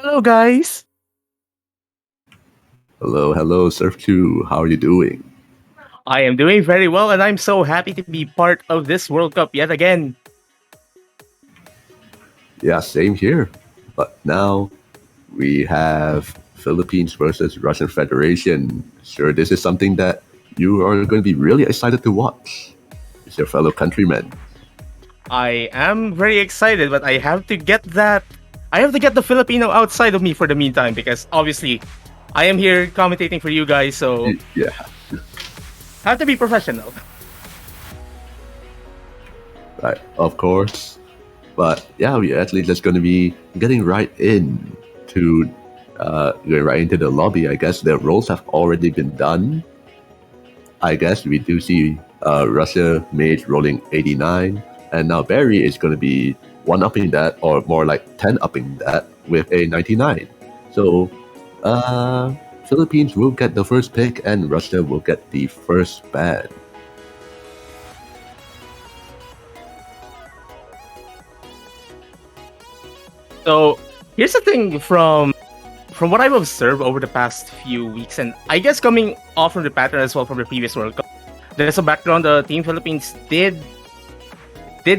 Hello, guys. Hello, hello, Surf 2. How are you doing? I am doing very well, and I'm so happy to be part of this World Cup yet again. Yeah, same here. But now we have Philippines versus Russian Federation. Sure, this is something that you are going to be really excited to watch. It's your fellow countrymen. I am very excited, but I have to get that. I have to get the Filipino outside of me for the meantime because obviously I am here commentating for you guys, so Yeah, have to be professional. right, of course. But yeah, we're actually just going to be getting right in to going right into the lobby. I guess the roles have already been done. I guess we do see Russia Mage rolling 89, and now Barry is going to be one upping that, or more like 10 upping that with a 99. So, Philippines will get the first pick, and Russia will get the first ban. So here's the thing from what I've observed over the past few weeks, and I guess coming off from the pattern as well from the previous World Cup. There's a background. The Team Philippines did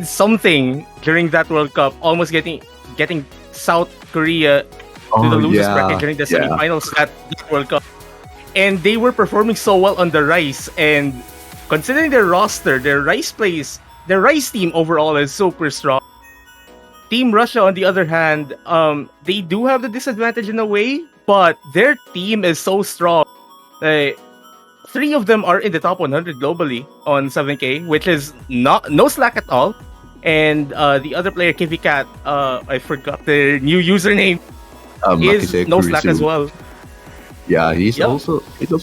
something during that World Cup, almost getting South Korea to the losers bracket during the semifinals at that World Cup, and they were performing so well on the Rice. And considering their roster, their Rice team overall is super strong. Team Russia, on the other hand, they do have the disadvantage in a way, but their team is so strong. Like, three of them are in the top 100 globally on 7K, which is no slack at all. And the other player, Kivicat, I forgot the new username, is no slack as well. Yeah, he's also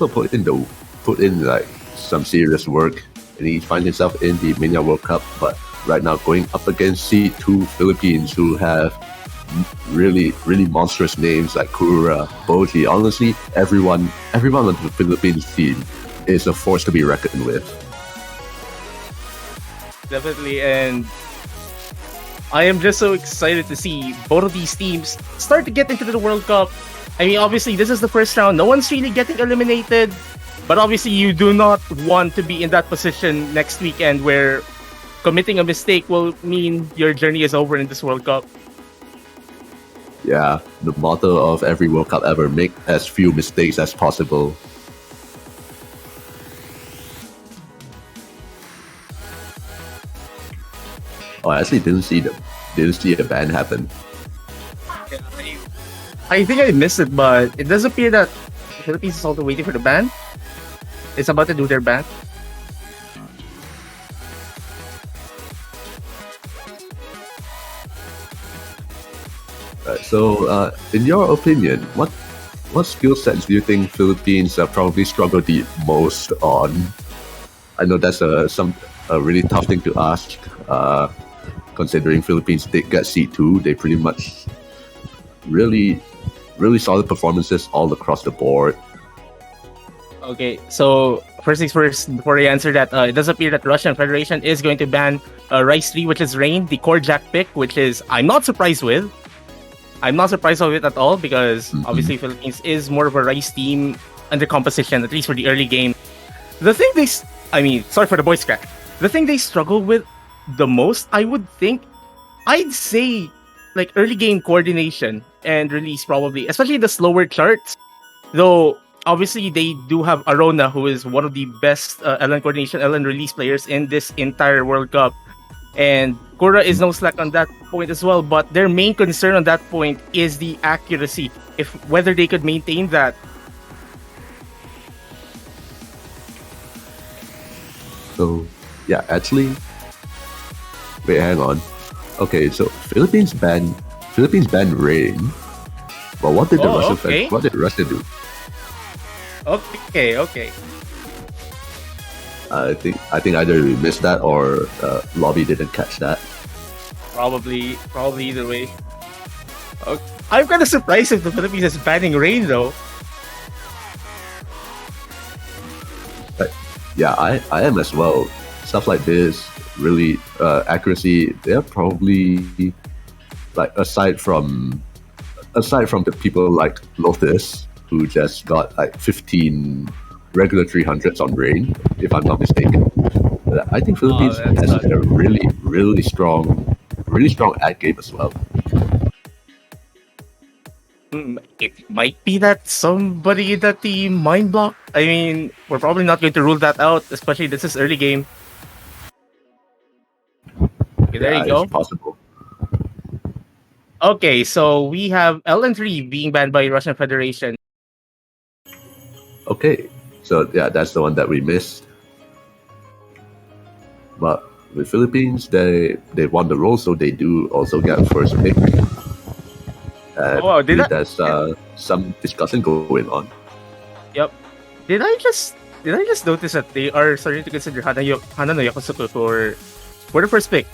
put in like some serious work, and he finds himself in the Mania World Cup. But right now, going up against C2 Philippines, who have really monstrous names like Kura, Boji. Honestly, everyone on the Philippines team is a force to be reckoned with. Definitely, and I am just so excited to see both of these teams start to get into the World Cup. I mean, obviously, this is the first round. No one's really getting eliminated, but obviously, you do not want to be in that position next weekend where committing a mistake will mean your journey is over in this World Cup. Yeah, the motto of every World Cup ever: make as few mistakes as possible. Oh, I actually didn't see a ban happen. I think I missed it, but it does appear that the Philippines is also waiting for the ban. It's about to do their ban. So, in your opinion, what skill sets do you think Philippines probably struggle the most on? I know that's a really tough thing to ask, considering Philippines did get C2. They pretty much really solid performances all across the board. Okay, so first things first, before I answer that, it does appear that Russian Federation is going to ban Rice 3, which is Rain, the core Jack pick, which is I'm not surprised with. I'm not surprised of it at all because obviously Philippines is more of a Rice team under composition, at least for the early game. The thing sorry for the voice crack. The thing they struggle with the most, I'd say like early game coordination and release probably, especially the slower charts. Though obviously they do have Arona, who is one of the best LN coordination, LN release players in this entire World Cup. And Kura is no slack on that point as well, but their main concern on that point is the accuracy, if whether they could maintain that. So, yeah, actually, wait, hang on. Okay, so Philippines banned Rain, but what did what did Russia do? Okay. I think either we missed that or lobby didn't catch that. Probably either way. Okay. I'm kind of surprised if the Philippines is banning Rain though. But yeah, I am as well. Stuff like this, really accuracy. They're probably like aside from aside from the people like Lotus, who just got like 15 regular 300s on Rain, if I'm not mistaken. I think Oh, Philippines that's has not. a really strong ad game as well. It might be that somebody that the mind block. I mean, we're probably not going to rule that out, especially this is early game. Okay, there Yeah, you it's go. possible. Okay, so we have LN3 being banned by Russian Federation. Okay, so yeah, that's the one that we missed. But with Philippines, they won the role, so they do also get first pick. And Oh, wow, did I? there's some discussion going on. Yep. Did I just notice that they are starting to consider Hana no Yakusuko for the first pick?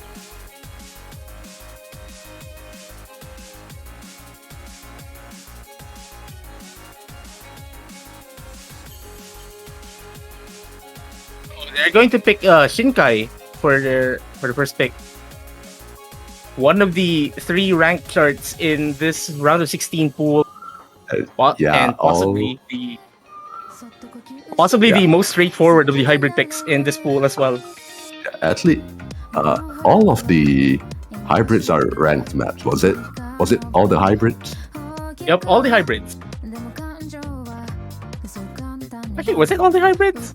They're going to pick Shinkai for the first pick. One of the 3 ranked charts in this round of 16 pool, Yeah, and possibly Yeah. the most straightforward of the hybrid picks in this pool as well. actually, all of the hybrids are ranked maps. Was it all the hybrids? Yep, all the hybrids. Actually, was it all the hybrids?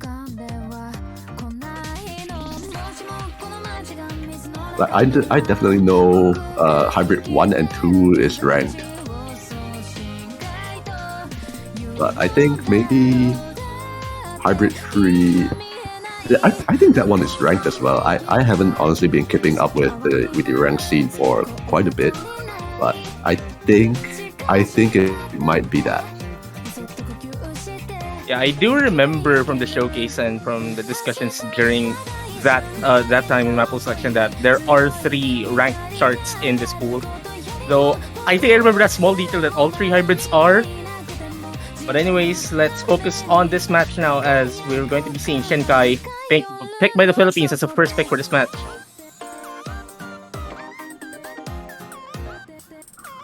Like, I definitely know hybrid 1 and 2 is ranked. But I think maybe hybrid 3. I think that one is ranked as well. I haven't honestly been keeping up with the rank scene for quite a bit, but I think it might be that. Yeah, I do remember from the showcase and from the discussions during that time in Maple selection that there are 3 ranked charts in this pool. Though I think I remember that small detail that all 3 hybrids are. But anyways, let's focus on this match now, as we're going to be seeing Shinkai picked by the Philippines as a first pick for this match.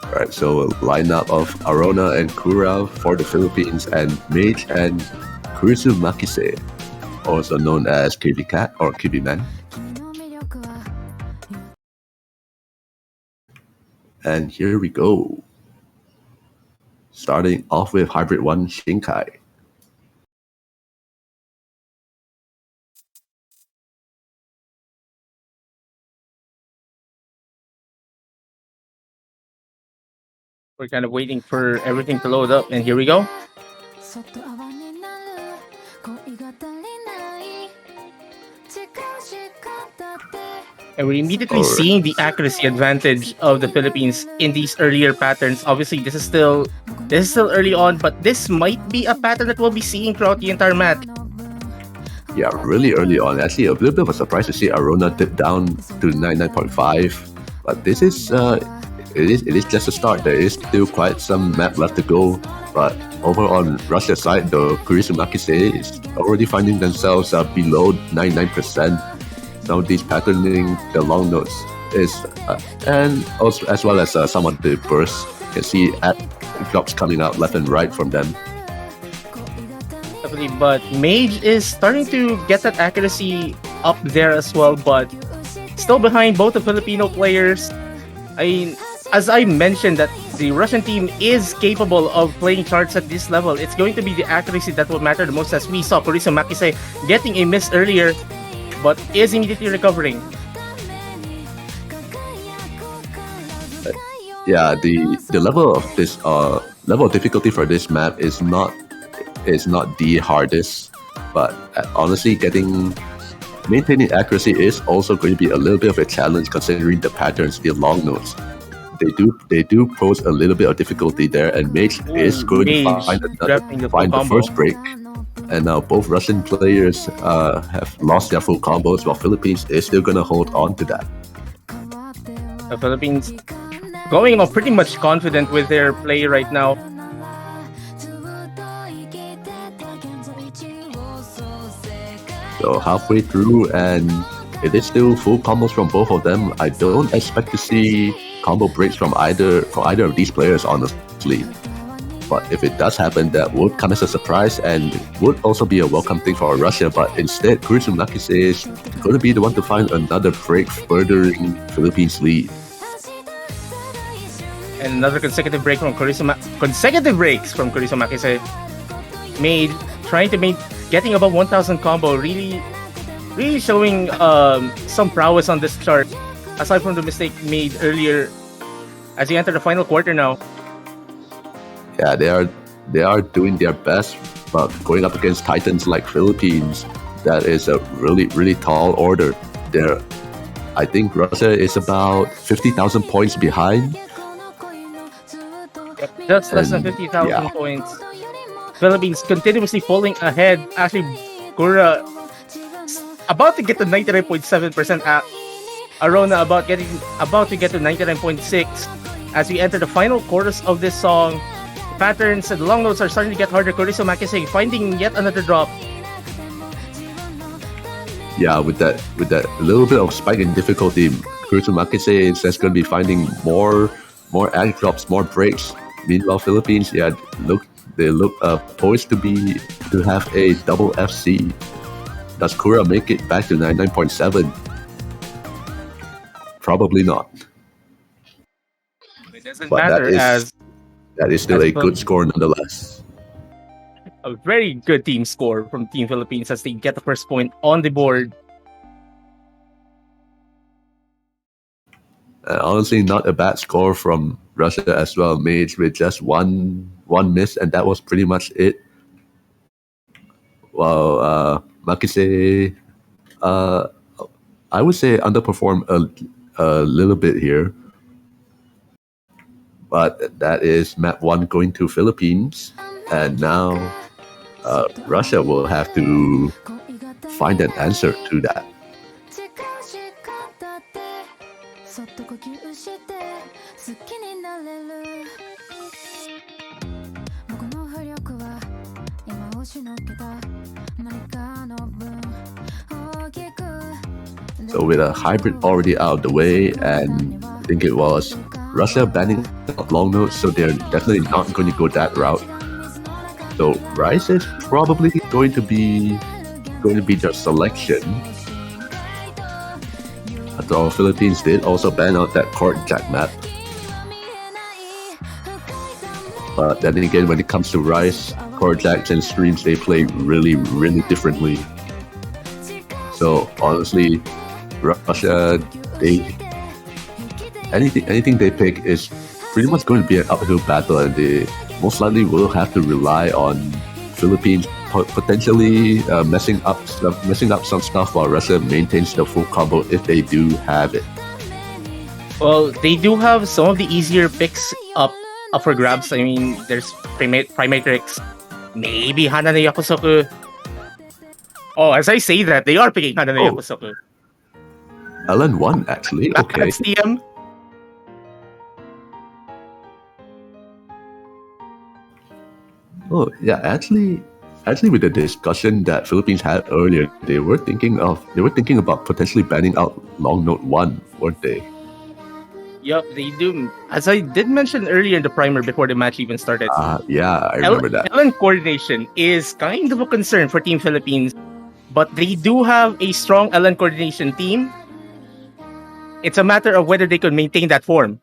Alright, so a lineup of Arona and Kura for the Philippines, and Mage and Kurisu Makise, also known as KB Cat or KB Man. And here we go. Starting off with Hybrid 1 Shinkai. We're kind of waiting for everything to load up, and here we go. And we're immediately seeing the accuracy advantage of the Philippines in these earlier patterns. Obviously, this is still early on, but this might be a pattern that we'll be seeing throughout the entire match. Yeah, really early on. Actually, a little bit of a surprise to see Arona dip down to 99.5. But this is it is just a start. There is still quite some map left to go. But over on Russia's side, though, Kurisu Makise is already finding themselves below 99%. Some of these patterning, the long notes is, and also as well as some of the bursts. You can see drops coming out left and right from them. Definitely, but Mage is starting to get that accuracy up there as well, but still behind both the Filipino players. I mean, as I mentioned, that the Russian team is capable of playing charts at this level. It's going to be the accuracy that will matter the most, as we saw Kurisu Makise getting a miss earlier, but is immediately recovering. Yeah, the level of this level of difficulty for this map is not the hardest, but honestly, maintaining accuracy is also going to be a little bit of a challenge, considering the patterns, the long notes. They do pose a little bit of difficulty there, and Mage is going to find the first break. And now both Russian players have lost their full combos, while Philippines is still going to hold on to that. The Philippines going on pretty much confident with their play right now. So halfway through, and it is still full combos from both of them. I don't expect to see combo breaks from either of these players, honestly. But if it does happen, that would come as a surprise and would also be a welcome thing for Russia. But instead, Kurisumakise is going to be the one to find another break furthering Philippines' lead. And another consecutive breaks from Kurisumakise getting above 1,000 combo, really showing some prowess on this chart. Aside from the mistake made earlier, as he entered the final quarter now. Yeah, they are doing their best, but going up against titans like Philippines, that is a really tall order. I think Russia is about 50,000 points behind. Yep, just less than 50,000 points. Philippines continuously falling ahead. Actually, Kura about to get to 99.7%. Arona about to get to 99.6. As we enter the final chorus of this song, the patterns and the long notes are starting to get harder. Kurisumakise finding yet another drop. Yeah, with that little bit of spike in difficulty, Kurisumakise is just going to be finding more act drops, more breaks. Meanwhile, Philippines, they look poised to have a double FC. Does Kura make it back to 99.7? Probably not. It doesn't matter, that is still a good score nonetheless. A very good team score from Team Philippines as they get the first point on the board. Honestly, not a bad score from Russia as well. Mage with just one miss, and that was pretty much it. Well, Makise, I would say underperformed a little bit here. But that is map 1 going to Philippines, and now Russia will have to find an answer to that. So with a hybrid already out of the way, and I think it was Russia banning long notes, so they're definitely not going to go that route. So Rice is probably going to be their selection. After all, Philippines did also ban out that court jack map. But then again, when it comes to Rice, court jacks and streams, they play really differently. So honestly, Russia, anything they pick is pretty much going to be an uphill battle, and they most likely will have to rely on Philippines potentially messing up some stuff while Russia maintains the full combo if they do have it. Well, they do have some of the easier picks up for grabs. I mean, there's Primatrix, maybe Hanane Yakusoku. Oh, as I say that, they are picking Hanane Yakusoku. LN1 actually. Okay. That's TM. Oh yeah, actually, with the discussion that Philippines had earlier, they were thinking about potentially banning out long note 1, weren't they? Yep, they do. As I did mention earlier in the primer before the match even started. Yeah, I remember that. LN coordination is kind of a concern for Team Philippines, but they do have a strong LN coordination team. It's a matter of whether they could maintain that form.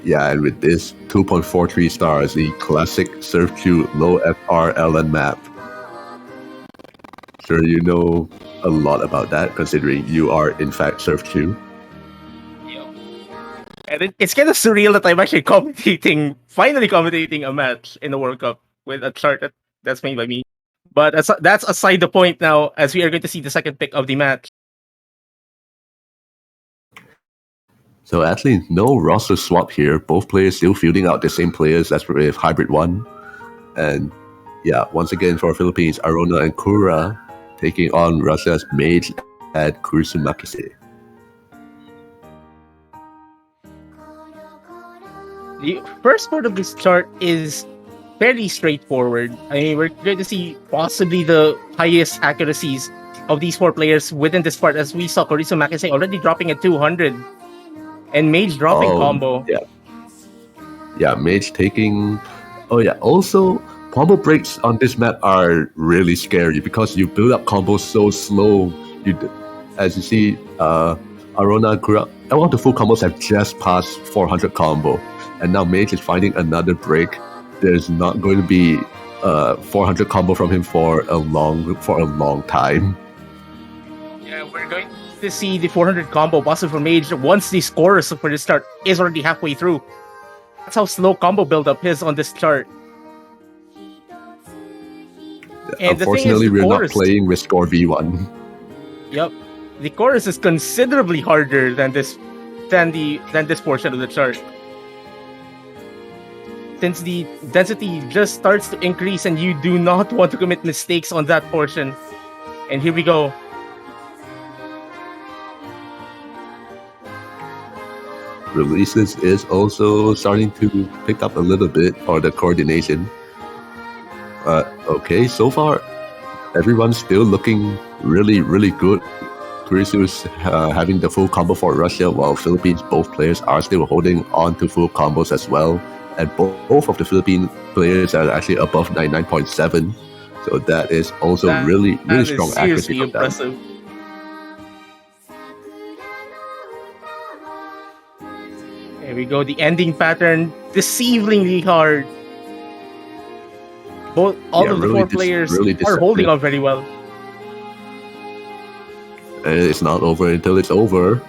Yeah, and with this 2.43 stars, the classic Surf Q low FR LN map. Sure, you know a lot about that, considering you are in fact Surf Q. Yep. And it's kind of surreal that I'm actually finally commentating a match in the World Cup with a chart that's made by me. But that's aside the point now, as we are going to see the second pick of the match. So actually, no roster swap here. Both players still fielding out the same players as with Hybrid 1. And yeah, once again for Philippines, Arona and Kura taking on Russia's Mage and Kurisumakise. The first part of this chart is fairly straightforward. I mean, we're going to see possibly the highest accuracies of these four players within this part, as we saw Korisu Makise already dropping at 200 and Mage dropping combo. Yeah, Mage taking. Oh yeah, also combo breaks on this map are really scary because you build up combos so slow. As you see, Arona Kura, all the full combos have just passed 400 combo, and now Mage is finding another break. There's not going to be 400 combo from him for a long time. Yeah, we're going to see the 400 combo possible for Mage once the score for the start is already halfway through. That's how slow combo build-up is on this chart. And unfortunately, the thing is, we're not playing with score V1. Yep, the chorus is considerably harder than this portion of the chart. Since the density just starts to increase and you do not want to commit mistakes on that portion. And here we go. Releases is also starting to pick up a little bit, or the coordination. Okay, so far everyone's still looking really good. Kurisu's having the full combo for Russia, while Philippines, both players are still holding on to full combos as well. And both of the Philippine players are actually above 99.7. So that is also really strong accuracy. Impressive. There we go. The ending pattern, deceivingly hard. All of the four players are holding on very well. And it's not over until it's over.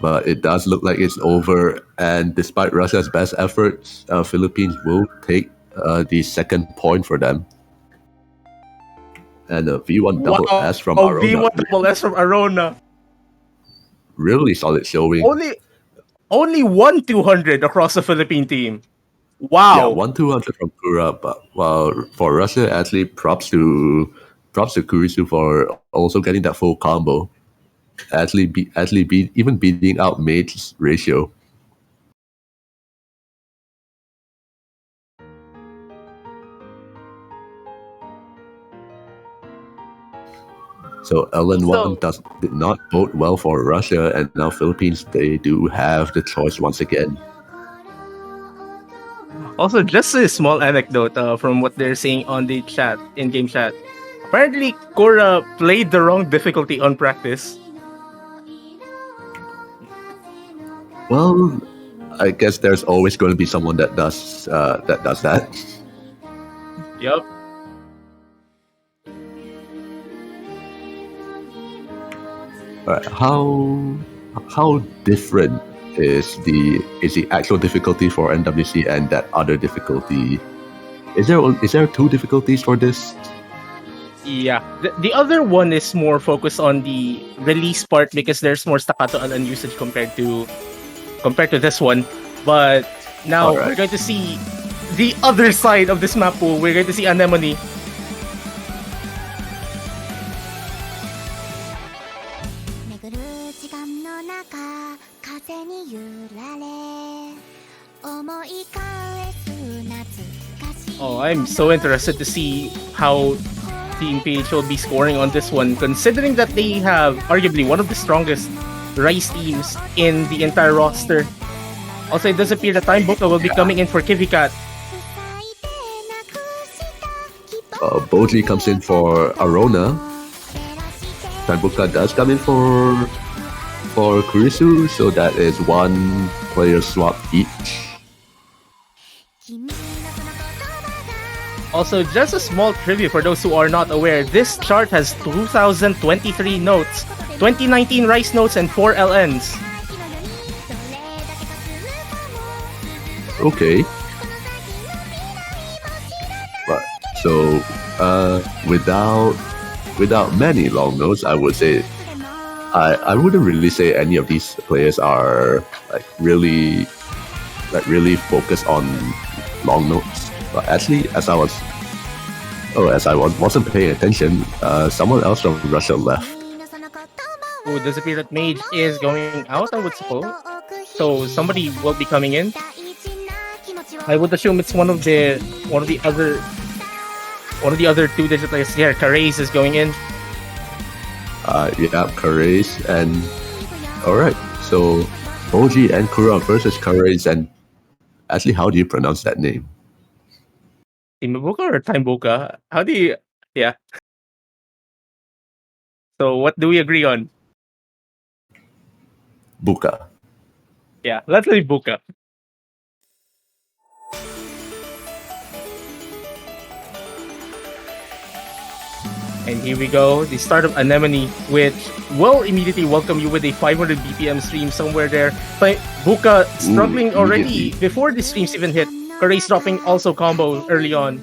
But it does look like it's over. And despite Russia's best efforts, Philippines will take the second point for them. And a V1 double S from Arona. V1 double S from Arona. Really solid showing. Only 1-200 across the Philippine team. Wow. Yeah, 1-200 from Kura. But for Russia, actually, props to Kurisu for also getting that full combo. Even beating out Mage's ratio. So LN1 did not bode well for Russia, and now Philippines, they do have the choice once again. Also, just a small anecdote from what they're saying on the chat, in-game chat. Apparently, Kura played the wrong difficulty on practice. Well, I guess there's always going to be someone that does that. Yep. Alright, how different is the actual difficulty for MWC and that other difficulty? Is there two difficulties for this? Yeah, the other one is more focused on the release part because there's more staccato and usage compared to this one. But now we're going to see the other side of this map pool. We're going to see Anemone. Oh, I'm so interested to see how Team PH will be scoring on this one, considering that they have arguably one of the strongest Rice teams in the entire roster. Also, it does appear that Time Boka will be coming in for Kivikat. Boji comes in for Arona. Time Boka does come in for Kurisu, so that is one player swap each. Also, just a small trivia for those who are not aware, this chart has 2023 notes, 2019 Rice notes, and 4 LNs. Okay. But so without many long notes, I would say I wouldn't really say any of these players are really focused on long notes. But actually, as I wasn't paying attention, someone else from Russia left. Oh, does appear that Mage is going out, I would suppose. So somebody will be coming in. I would assume it's one of the other One of the other two-digit players here, Carres, is going in. Yeah, Carres and alright. So Boji and Kura versus Carres, and actually, how do you pronounce that name? Timabuka or Timebuka? How do you... Yeah. So what do we agree on? Buka. Yeah, let's leave Buka. And here we go, the start of Anemone, which will immediately welcome you with a 500 BPM stream somewhere there. But Buka struggling already before the streams even hit. Carres dropping also combo early on.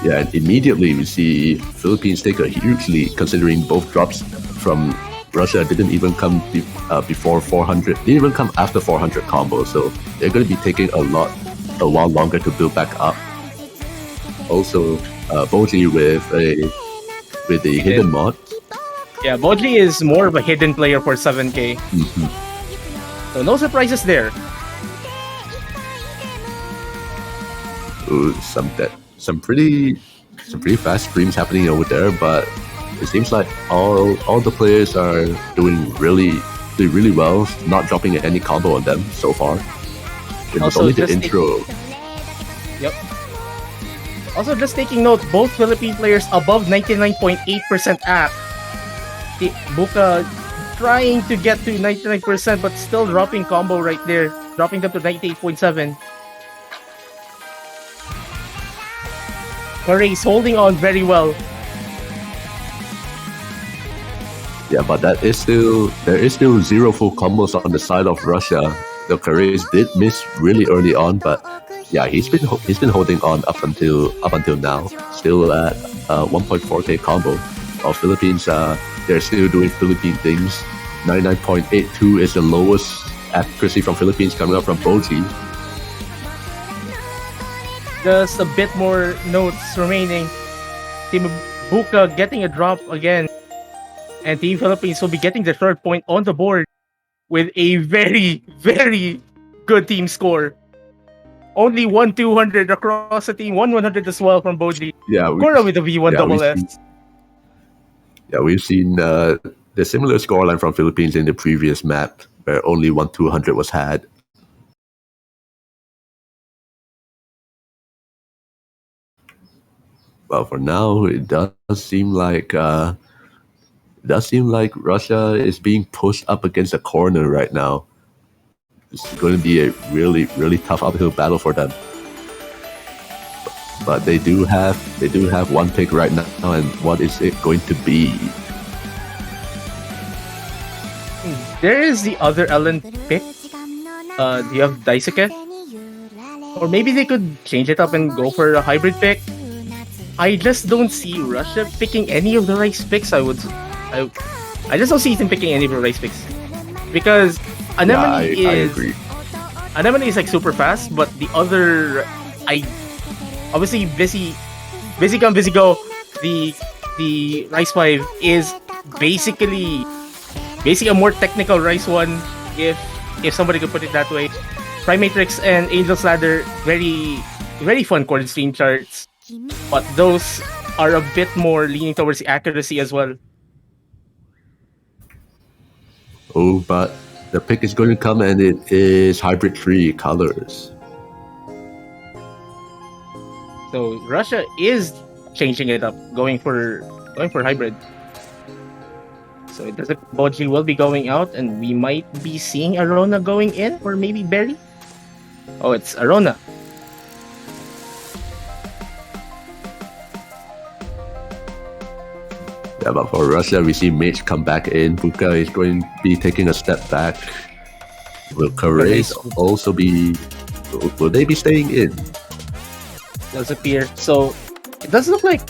Yeah, and immediately we see Philippines take a huge lead, considering both drops from Russia didn't even come before 400, didn't even come after 400 combos, so they're going to be taking a while longer to build back up. Also, Boji with the hidden mod. Yeah, Boji is more of a hidden player for 7K. Mm-hmm. So no surprises there. Ooh, some pretty fast streams happening over there, but it seems like all the players are doing really well, not dropping any combo on them so far. It was only the intro. Yep. Also, just taking note, both Philippine players above 99.8% app. Buka trying to get to 99%, but still dropping combo right there, dropping them to 98.7. Carres holding on very well. Yeah, but there is still 0 full combos on the side of Russia. The Carres did miss really early on, but yeah, he's been holding on up until now. Still at 1.4k combo. While Philippines, they're still doing Philippine things. 99.82 is the lowest accuracy from Philippines coming up from Boji. Just a bit more notes remaining. Team Buka getting a drop again. And Team Philippines will be getting the third point on the board with a very, very good team score. Only 1-200 across the team, 1-100 as well from Boji. Yeah, Kura with the V1 double S. We've seen the similar scoreline from Philippines in the previous map, where only 1-200 was had. Well, for now, it does seem like Russia is being pushed up against a corner right now. It's going to be a really tough uphill battle for them. But they do have one pick right now, and what is it going to be? There is the other Ellen pick. Do you have Daisuke? Or maybe they could change it up and go for a hybrid pick. I just don't see Russia picking any of the rice picks. I just don't see them picking any of the rice picks, because Anemone I agree. Anemone is like super fast, but the other, obviously busy come busy go. The Rice 5 is basically a more technical Rice 1, if somebody could put it that way. Primatrix and Angel's Ladder, very fun chord stream charts, but those are a bit more leaning towards the accuracy as well. Oh, but the pick is going to come, and it is hybrid 3 colors. So Russia is changing it up, going for hybrid. So it does. Boji will be going out, and we might be seeing Arona going in, or maybe Berry. Oh, it's Arona. Yeah, but for Russia, we see Mage come back in. Buka is going to be taking a step back. Will Carres also be... Will they be staying in? Does appear. So it does look like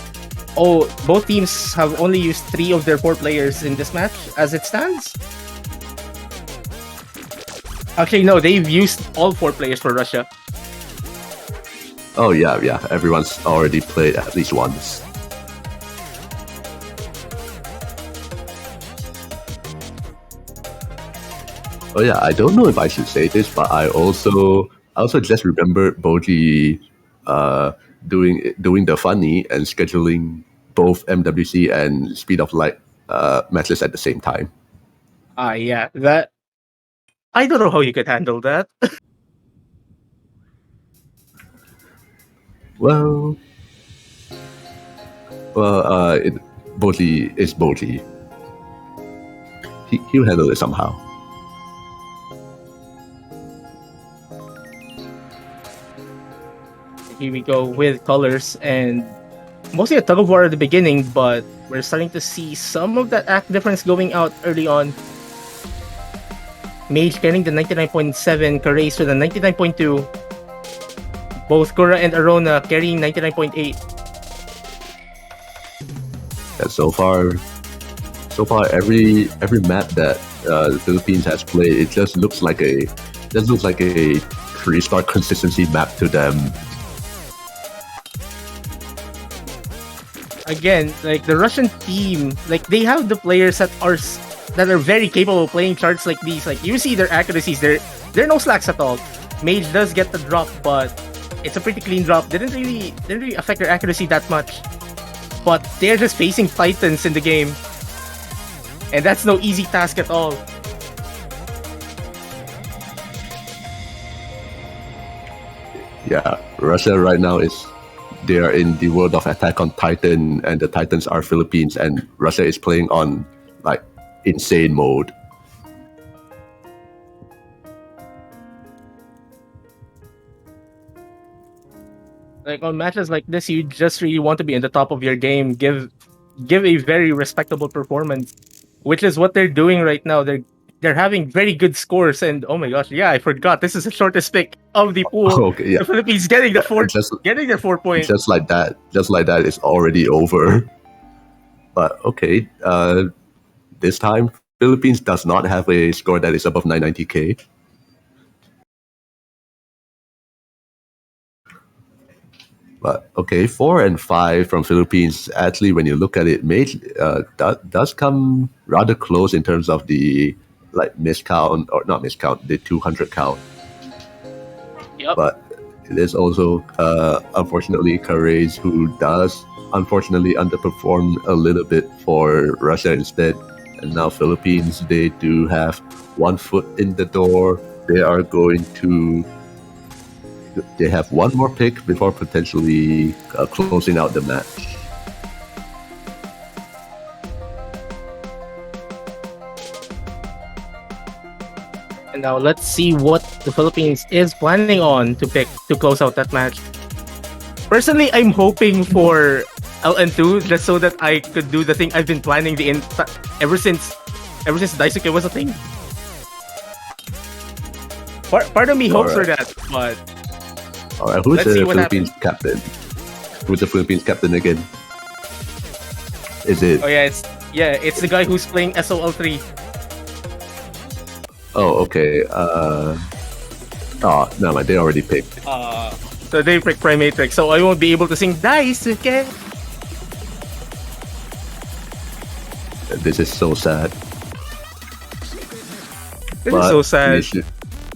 both teams have only used 3 of their 4 players in this match as it stands. Actually, no, they've used all 4 players for Russia. Oh yeah, everyone's already played at least once. Oh yeah, I don't know if I should say this, but I also just remembered Boji doing the funny and scheduling both MWC and Speed of Light matches at the same time. Yeah, that I don't know how you could handle that. Well, it Bodhi is Bodhi. He'll handle it somehow. Here we go with colors and mostly a tug of war at the beginning, but we're starting to see some of that act difference going out early on. Mage carrying the 99.7, Karace with a 99.2. Both Kura and Arona carrying 99.8. And so far every map that the Philippines has played, it just looks like a 3-star consistency map to them. Again, like the Russian team, like they have the players that are very capable of playing charts like these. Like you see their accuracies, they're no slacks at all. Mage does get the drop, but it's a pretty clean drop. Didn't really affect their accuracy that much. But they're just facing Titans in the game, and that's no easy task at all. Yeah, Russia right now they are in the world of Attack on Titan, and the Titans are Philippines, and Russia is playing on like insane mode. Like on matches like this, you just really want to be in the top of your game, give a very respectable performance, which is what they're doing right now. They're having very good scores, and oh my gosh, yeah, I forgot this is the shortest pick of the pool. Okay, yeah. The Philippines getting the 4 points. Just like that, it's already over. But okay, this time Philippines does not have a score that is above 990k. But okay, 4 and 5 from Philippines. Actually, when you look at it, Mage does come rather close in terms of the like miscount, or not miscount, the 200 count. Yep. But it is also unfortunately Karace who does unfortunately underperform a little bit for Russia instead. And now Philippines, they do have one foot in the door. They have one more pick before potentially closing out the match. And now let's see what the Philippines is planning on to pick to close out that match. Personally, I'm hoping for LN2 just so that I could do the thing I've been planning ever since Daisuke was a thing. Part of me hopes for that, but alright, who's the Philippines captain? Who's the Philippines captain again? Is it? Oh yeah, it's the guy who's playing SOL3. Oh, okay. No, they already picked. So they picked Primatrix, so I won't be able to sing Daisuke. This is so sad. This is so sad.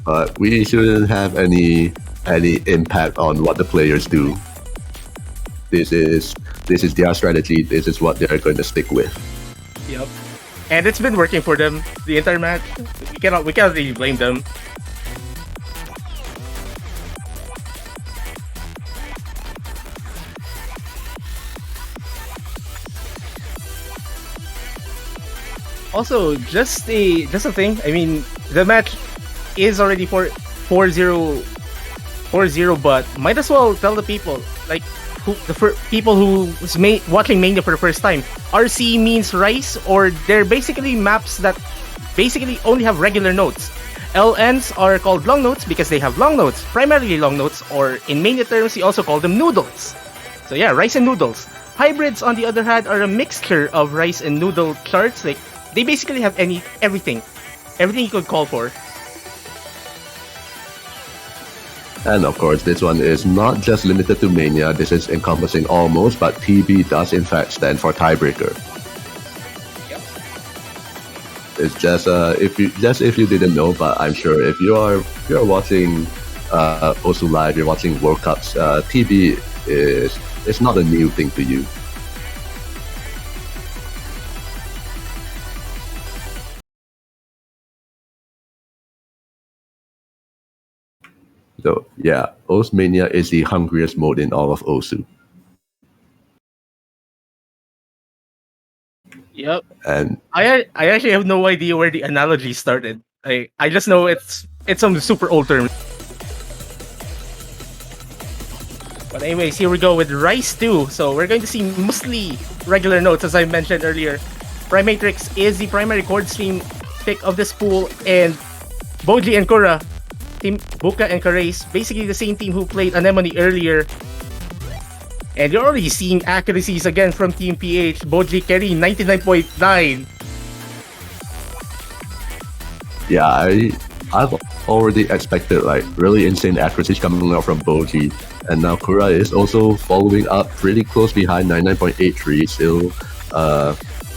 But we shouldn't have any impact on what the players do. This is their strategy. This is what they're going to stick with. Yep. And it's been working for them the entire match. We cannot really blame them. Also, just a thing. I mean, the match is already 4-0, but might as well tell the people, like, people who's watching Mania for the first time. RC means rice, or they're basically maps that basically only have regular notes. LNs are called long notes because they have long notes, primarily long notes, or in Mania terms, we also call them noodles. So yeah, rice and noodles. Hybrids, on the other hand, are a mixture of rice and noodle charts. Like, they basically have everything you could call for. And of course, this one is not just limited to Mania. This is encompassing almost, but TB does in fact stand for tiebreaker. Yep. It's just if you didn't know, but I'm sure if you are watching Osu Live, you're watching World Cups. TB is it's not a new thing to you. So yeah, Oathmania is the hungriest mode in all of Osu. Yep. And I actually have no idea where the analogy started. I just know it's some super old term. But anyways, here we go with Rice 2. So we're going to see mostly regular notes, as I mentioned earlier. Primatrix is the primary chord stream pick of this pool, and Boji and Kura, Team Buka and Karace, basically the same team who played Anemone earlier. And you're already seeing accuracies again from Team PH. Boji carrying 99.9. yeah, I've already expected like really insane accuracies coming out from Boji, and now Kura is also following up pretty close behind 99.83, still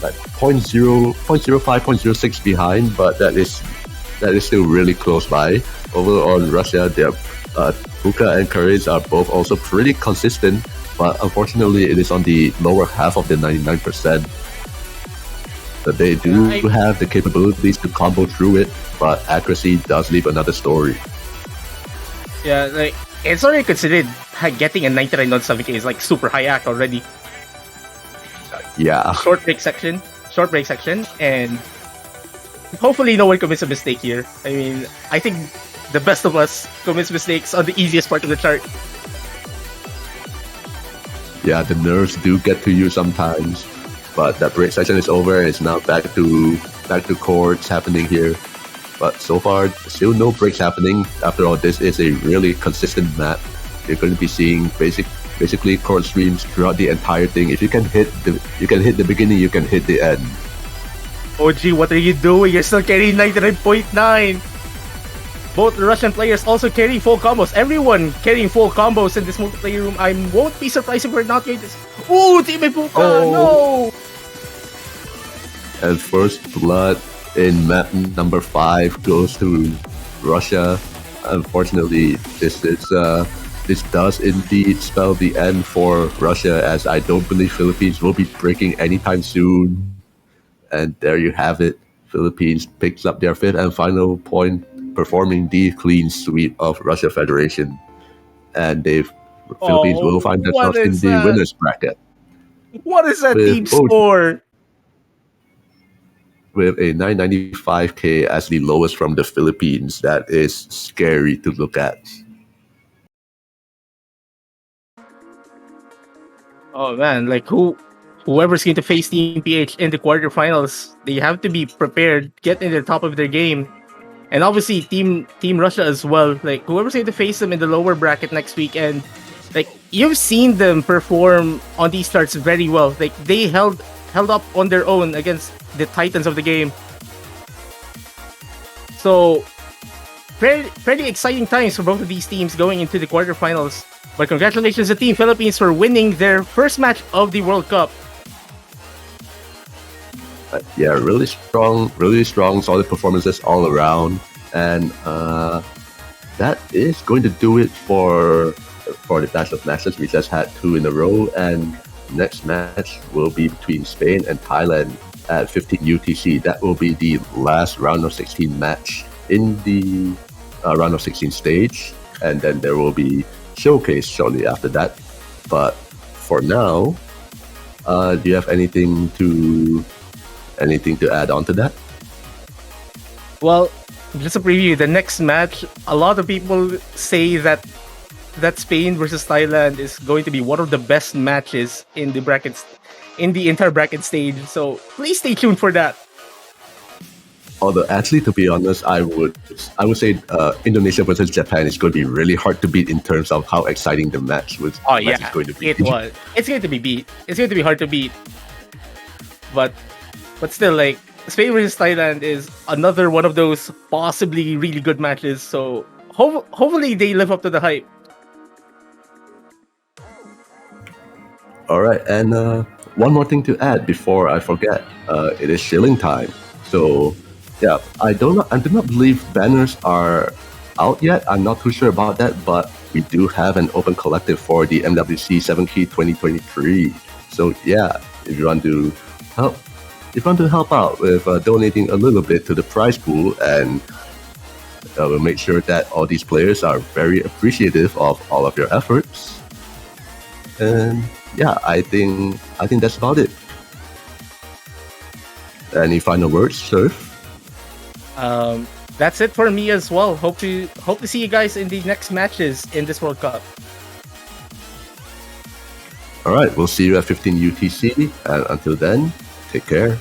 like 0.05, 0.06 behind, but that is still really close by. Over on Russia, their Buka and Courage are both also pretty consistent, but unfortunately it is on the lower half of the 99%. But they do have the capabilities to combo through it, but accuracy does leave another story. Yeah, like it's already considered getting a 99 on 7K is like super high act already. Yeah. Short break section, and hopefully no one commits a mistake here. I mean, I think the best of us commits mistakes on the easiest part of the chart. Yeah, the nerves do get to you sometimes, but that break section is over and it's now back to chords happening here. But so far, still no breaks happening. After all, this is a really consistent map. You're going to be seeing basically chord streams throughout the entire thing. If you can hit the beginning, you can hit the end. OG, what are you doing? You're still carrying 99.9. Both Russian players also carrying full combos. Everyone carrying full combos in this multiplayer room. I won't be surprised if we're not going to... Ooh, Team Buka, no! And first blood in map number 5 goes to Russia. Unfortunately, this does indeed spell the end for Russia, as I don't believe Philippines will be breaking anytime soon. And there you have it. Philippines picks up their 5th and final point, performing the clean sweep of Russia Federation. And Philippines will find themselves in the winners bracket. What is that team score? With a 995k as the lowest from the Philippines. That is scary to look at. Oh man, like whoever's going to face Team PH in the quarterfinals, they have to be prepared, get in the top of their game. And obviously Team Russia as well. Like whoever's going to face them in the lower bracket next weekend, like you've seen them perform on these starts very well. Like they held up on their own against the titans of the game. So fairly exciting times for both of these teams going into the quarterfinals. But congratulations to Team Philippines for winning their first match of the World Cup. Yeah, really strong, solid performances all around, and that is going to do it for the batch of matches. We just had 2 in a row, and next match will be between Spain and Thailand at 15 UTC. That will be the last round of 16 match in the round of 16 stage, and then there will be showcase shortly after that. But for now, do you have anything to add on to that? Well, just a preview, the next match, a lot of people say that Spain versus Thailand is going to be one of the best matches in the brackets, in the entire bracket stage. So please stay tuned for that. Although, actually, to be honest, I would say Indonesia versus Japan is going to be really hard to beat in terms of how exciting the match was. Oh yeah, is going to be. It was. It's going to be beat. It's going to be hard to beat. But still, like Spain versus Thailand is another one of those possibly really good matches. So hopefully they live up to the hype. All right, and one more thing to add before I forget. It is shilling time. So yeah, I do not believe banners are out yet. I'm not too sure about that, but we do have an open collective for the MWC 7 Key 2023. So yeah, if you want to help out with donating a little bit to the prize pool, and we'll make sure that all these players are very appreciative of all of your efforts. And yeah, I think that's about it. Any final words, Surf? That's it for me as well. Hope to see you guys in the next matches in this World Cup. All right, we'll see you at 15 UTC, and until then, take care.